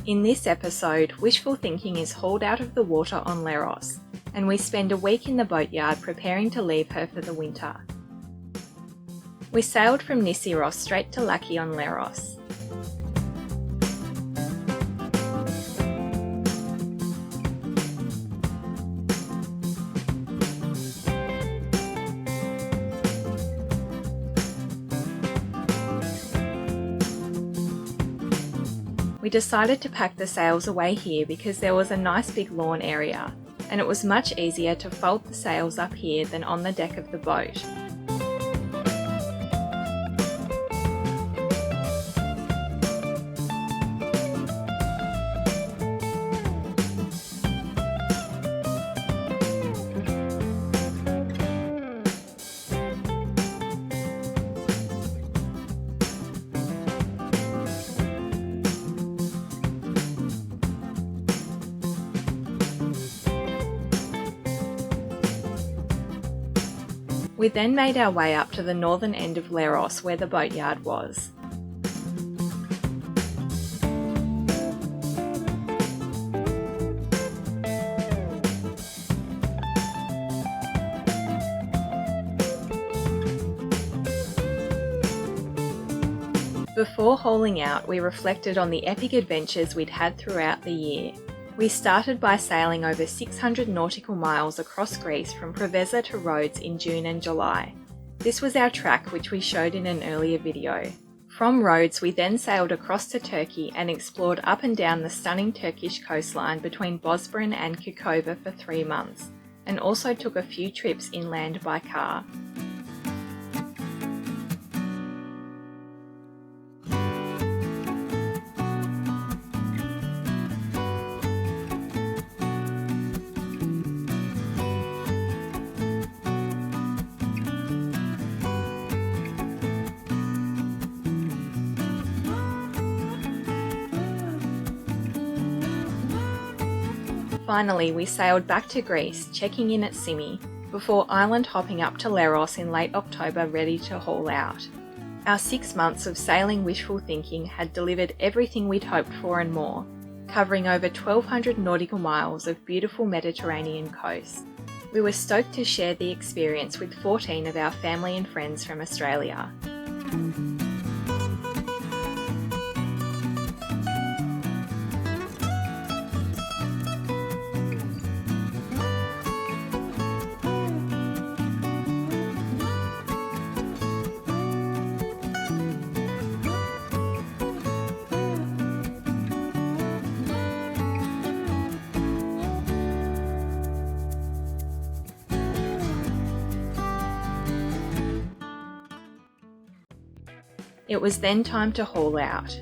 In this episode, Wishful Thinking is hauled out of the water on Leros, and we spend a week in the boatyard preparing to leave her for the winter. We sailed from Leros straight to Laki on Leros. We decided to pack the sails away here because there was a nice big lawn area, and it was much easier to fold the sails up here than on the deck of the boat. We then made our way up to the northern end of Leros where the boatyard was. Before hauling out, we reflected on the epic adventures we'd had throughout the year. We started by sailing over 600 nautical miles across Greece from Preveza to Rhodes in June and July. This was our track, which we showed in an earlier video. From Rhodes, we then sailed across to Turkey and explored up and down the stunning Turkish coastline between Bosphorus and Kukova for 3 months, and also took a few trips inland by car. Finally, we sailed back to Greece, checking in at Simi, before island hopping up to Leros in late October ready to haul out. Our 6 months of sailing Wishful Thinking had delivered everything we'd hoped for and more, covering over 1,200 nautical miles of beautiful Mediterranean coast. We were stoked to share the experience with 14 of our family and friends from Australia. It was then time to haul out.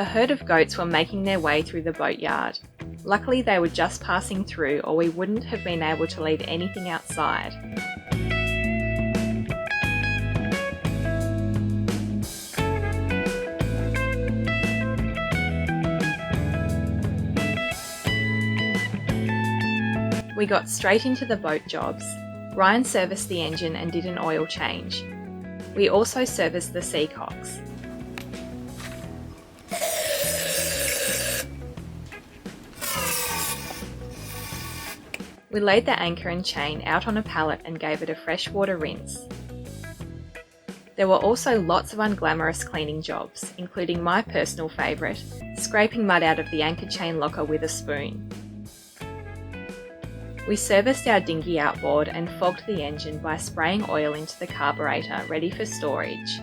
herd of goats were making their way through the boatyard. Luckily they were just passing through, or we wouldn't have been able to leave anything outside. We got straight into the boat jobs. Ryan serviced the engine and did an oil change. We also serviced the seacocks. We laid the anchor and chain out on a pallet and gave it a freshwater rinse. There were also lots of unglamorous cleaning jobs, including my personal favourite, scraping mud out of the anchor chain locker with a spoon. We serviced our dinghy outboard and fogged the engine by spraying oil into the carburetor, ready for storage.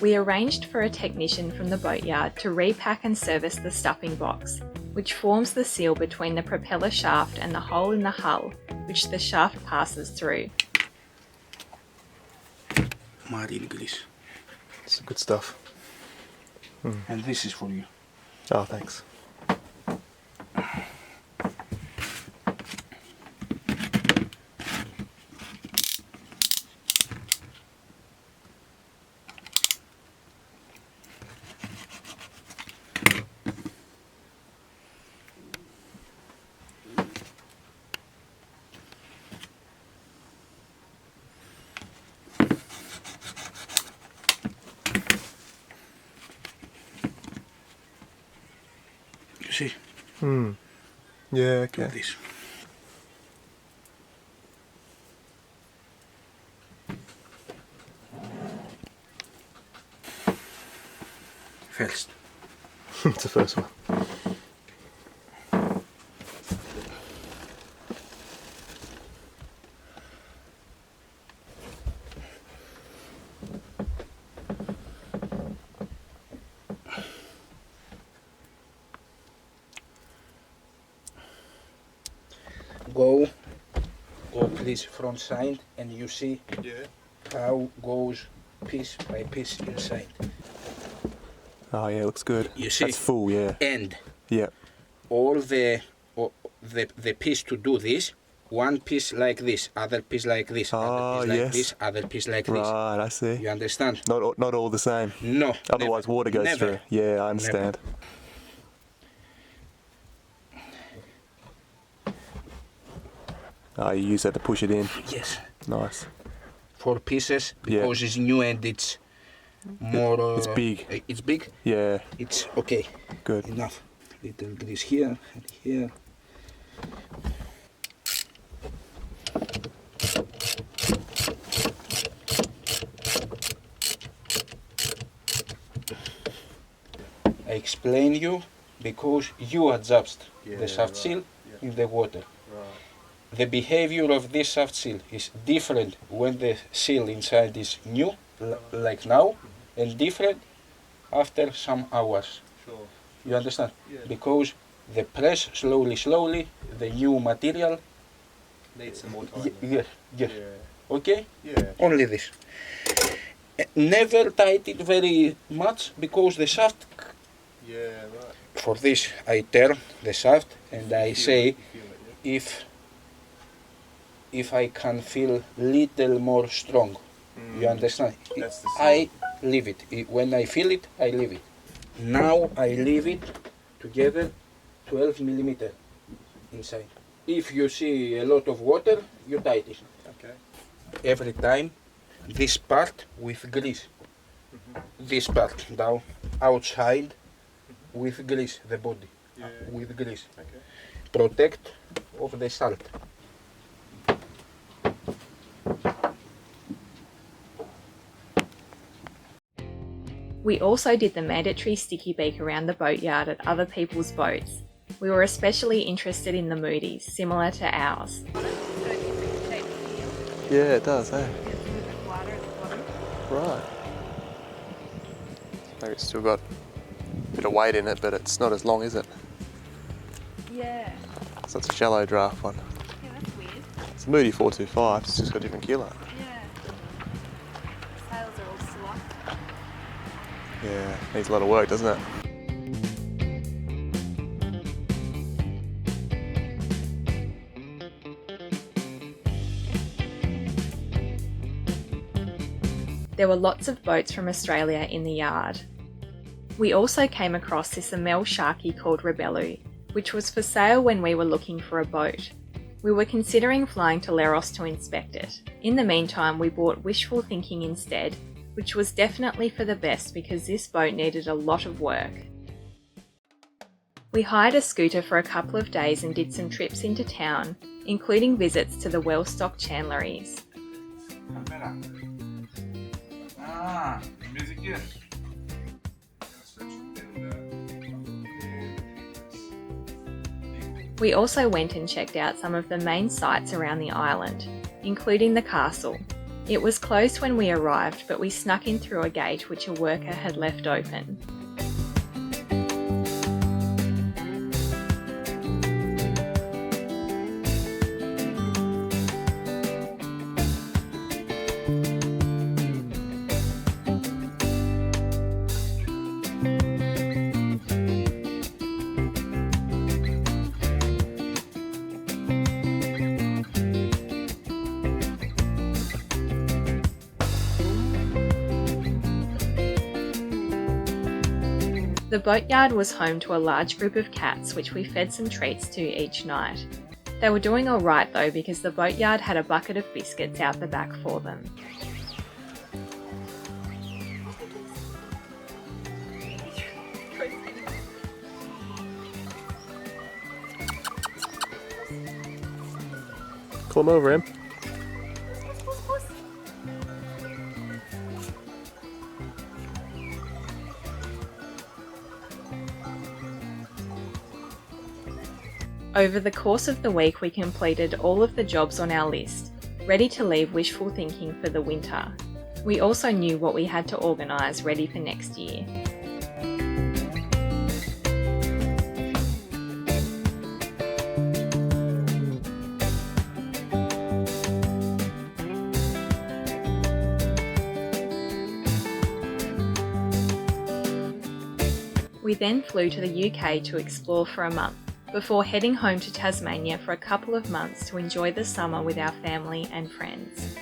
We arranged for a technician from the boatyard to repack and service the stuffing box, which forms the seal between the propeller shaft and the hole in the hull, which the shaft passes through. Marine grease. It's good stuff. And this is for you. Oh, thanks. See? Yeah, okay. Like this. First. It's the first one. Go please front side, and you see how goes piece by piece inside. Oh yeah, looks good. You see? That's full, yeah. And Yeah. all the piece to do this, one piece like this, other piece like this, other piece like this, other piece like this. Right, I see. You understand? Not all the same. No. Otherwise water goes Never. through. Yeah, I understand. Oh, you use that to push it in. Yes. Nice. 4 pieces because it's new and it's more. It's big. It's big. Yeah. It's okay. Good. Enough. Little grease here and here. I explain you because you adjust the shaft seal in the water. The behavior of this shaft seal is different when the seal inside is new, like now, and different after some hours. Sure. You understand? Yeah. Because the press slowly, the new material Needs some more time. yeah. Okay? Yeah. Only this. Never tight it very much because the shaft. Yeah, right. For this, I turn the shaft and I say if I can feel little more strong. You understand? That's the I leave it. When I feel it, I leave it. Now I leave it together 12 millimeter inside. If you see a lot of water, you tight it. Okay. Every time, this part with grease. This part down outside with grease, the body with grease. Okay. Protect of the salt. We also did the mandatory sticky beak around the boatyard at other people's boats. We were especially interested in the Moody's, similar to ours. Yeah, it does, eh? Right. Maybe it's still got a bit of weight in it, but it's not as long, is it? Yeah. So it's a shallow draft one. Yeah, that's weird. It's a Moody 425, it's just got a different killer. Yeah. Sails are all slopped. Yeah, needs a lot of work, doesn't it? There were lots of boats from Australia in the yard. We also came across this Amel sharkie called Rebelu, which was for sale when we were looking for a boat. We were considering flying to Leros to inspect it. In the meantime, we bought Wishful Thinking instead, which was definitely for the best because this boat needed a lot of work. We hired a scooter for a couple of days and did some trips into town, including visits to the well-stocked chandleries. We also went and checked out some of the main sites around the island, including the castle. It was closed when we arrived, but we snuck in through a gate which a worker had left open. The boatyard was home to a large group of cats which we fed some treats to each night. They were doing alright though because the boatyard had a bucket of biscuits out the back for them. Call him over, Em. Over the course of the week we completed all of the jobs on our list, ready to leave Wishful Thinking for the winter. We also knew what we had to organise ready for next year. We then flew to the UK to explore for a month, before heading home to Tasmania for a couple of months to enjoy the summer with our family and friends.